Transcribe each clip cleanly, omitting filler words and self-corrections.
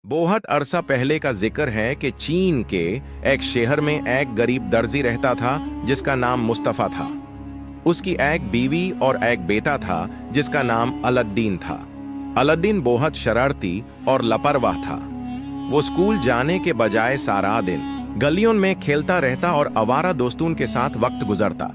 बहुत अरसा पहले का जिक्र है कि चीन के एक शहर में एक गरीब दर्जी रहता था जिसका नाम मुस्तफा था। उसकी एक बीवी और एक बेटा था जिसका नाम अलाउद्दीन था। अलाउद्दीन बहुत शरारती और लापरवाह था। वो स्कूल जाने के बजाय सारा दिन गलियों में खेलता रहता और आवारा दोस्तों के साथ वक्त गुजरता।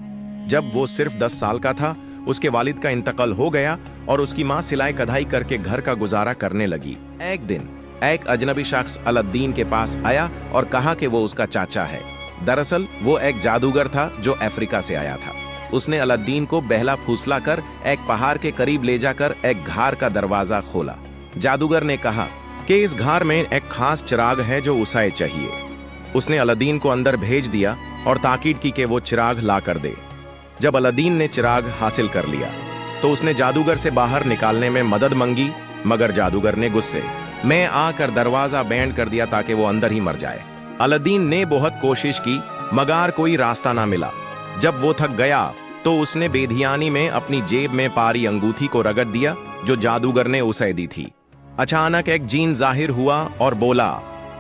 जब वो सिर्फ 10 साल का था, उसके वालिद का इंतकाल हो गया और उसकी माँ सिलाई कढ़ाई करके घर का गुजारा करने लगी। एक दिन एक अजनबी शख्स अलाउद्दीन के पास आया और कहा कि वो उसका चाचा है। दरअसल वो एक जादूगर था जो अफ्रीका से आया था। उसने अलाउद्दीन को बहला फुसला कर एक पहाड़ के करीब ले जाकर एक घर का दरवाजा खोला। जादूगर ने कहा कि इस घर में एक खास चिराग है जो उसे चाहिए। उसने अलाउद्दीन को अंदर भेज दिया और ताकीद की कि वो चिराग ला कर दे। जब अलाउद्दीन ने चिराग हासिल कर लिया तो उसने जादूगर से बाहर निकालने में मदद मांगी, मगर जादूगर ने गुस्से में आकर दरवाजा बैंड कर दिया ताकि वो अंदर ही मर जाए। अलाउद्दीन ने बहुत कोशिश की मगर कोई रास्ता ना मिला। जब वो थक गया तो उसने बेधियानी में अपनी जेब में पारी अंगूठी को रगड़ दिया जो जादूगर ने उसे दी थी। अचानक एक जीन जाहिर हुआ और बोला,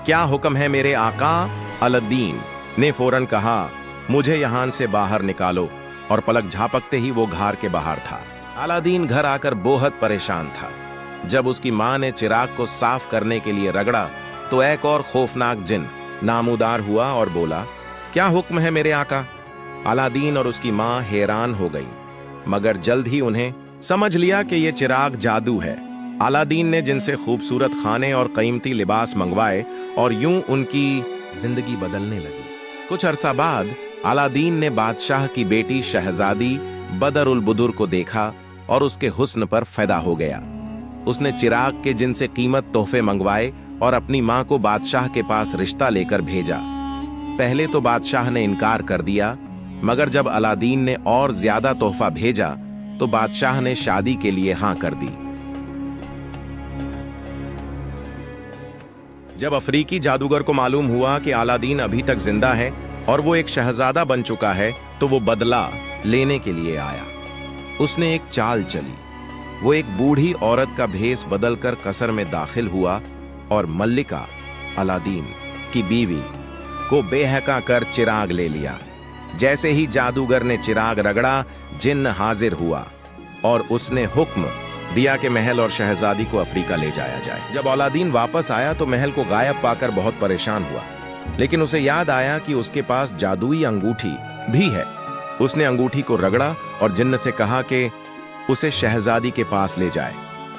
क्या हुक्म है मेरे आका? अलाउद्दीन ने फौरन कहा, मुझे यहाँ से बाहर निकालो, और पलक झपकते ही वो घर के बाहर था। अलाउद्दीन घर आकर बहुत परेशान था। जब उसकी माँ ने चिराग को साफ करने के लिए रगड़ा तो एक और खौफनाक जिन नामूदार हुआ और बोला, क्या हुक्म है मेरे आका? अलाउद्दीन और उसकी माँ हैरान हो गई, मगर जल्द ही उन्हें समझ लिया कि यह चिराग जादू है। अलाउद्दीन ने जिनसे खूबसूरत खाने और कीमती लिबास मंगवाए और यूं उनकी जिंदगी बदलने लगी। कुछ अरसा बाद अलाउद्दीन ने बादशाह की बेटी शहजादी बदरुल-बुदुर को देखा और उसके हुस्न पर फिदा हो गया। उसने चिराग के जिनसे कीमत तोहफे मंगवाए और अपनी मां को बादशाह के पास रिश्ता लेकर भेजा। पहले तो बादशाह ने इनकार कर दिया, मगर जब अलाउद्दीन ने और ज्यादा तोहफा भेजा तो बादशाह ने शादी के लिए हां कर दी। जब अफ्रीकी जादूगर को मालूम हुआ कि अलाउद्दीन अभी तक जिंदा है और वो एक शहजादा बन चुका है, तो वो बदला लेने के लिए आया। उसने एक चाल चली। वो एक बूढ़ी औरत का भेष बदलकर कसर में दाखिल हुआ और मल्लिका, अलाउद्दीन की बीवी, को बेहका कर चिराग ले लिया। जैसे ही जादूगर ने चिराग रगड़ा, जिन्न हाजिर हुआ और उसने हुक्म दिया कि महल और शहजादी को अफ्रीका ले जाया जाए। जब अलाउद्दीन वापस आया तो महल को गायब पाकर बहुत परेशान हुआ, लेकिन उसे याद आया कि उसके पास जादुई अंगूठी भी है। उसने अंगूठी को रगड़ा और जिन्न से कहा कि उसे शहजादी के पास ले जाए,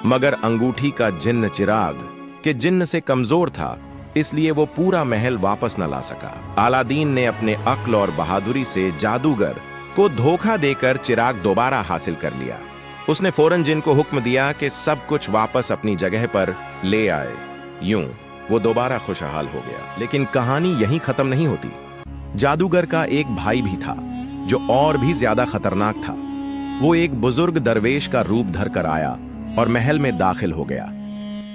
मगर अंगूठी का जिन्न चिराग के जिन्न से कमजोर था, इसलिए वो पूरा महल वापस न ला सका। अलाउद्दीन ने अपने अक्ल और बहादुरी से जादूगर को धोखा देकर चिराग दोबारा हासिल कर लिया। उसने फौरन जिन को हुक्म दिया कि सब कुछ वापस अपनी जगह पर ले आए। यूं वो दोबारा खुशहाल हो गया। लेकिन कहानी यहीं खत्म नहीं होती। जादूगर का एक भाई भी था जो और भी ज्यादा खतरनाक था। वो एक बुजुर्ग दरवेश का रूप धर कर आया और महल में दाखिल हो गया।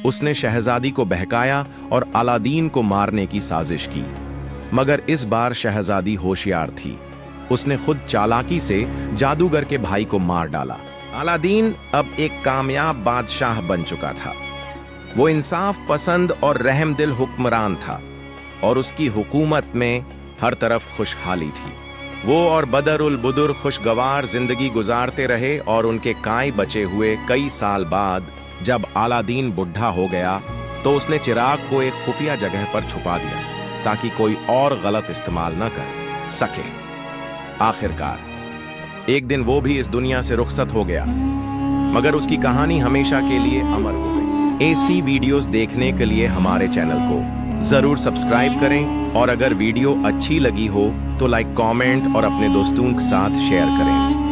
उसने शहजादी को बहकाया और अलाउद्दीन को मारने की साजिश की, मगर इस बार शहजादी होशियार थी। उसने खुद चालाकी से जादूगर के भाई को मार डाला। अलाउद्दीन अब एक कामयाब बादशाह बन चुका था। वो इंसाफ पसंद और रहमदिल हुक्मरान था और उसकी हुकूमत में हर तरफ खुशहाली थी। वो और बदरुल-बुदुर खुशगवार जिंदगी गुजारते रहे और उनके कांई बचे हुए कई साल बाद जब अलाउद्दीन बुढ़ा हो गया तो उसने चिराग को एक खुफिया जगह पर छुपा दिया ताकि कोई और गलत इस्तेमाल न कर सके। आखिरकार एक दिन वो भी इस दुनिया से रुखसत हो गया, मगर उसकी कहानी हमेशा के लिए अमर हो गई। ऐसी वीडियोस देखने के लिए हमारे चैनल को जरूर सब्सक्राइब करें और अगर वीडियो अच्छी लगी हो तो लाइक, कमेंट और अपने दोस्तों के साथ शेयर करें।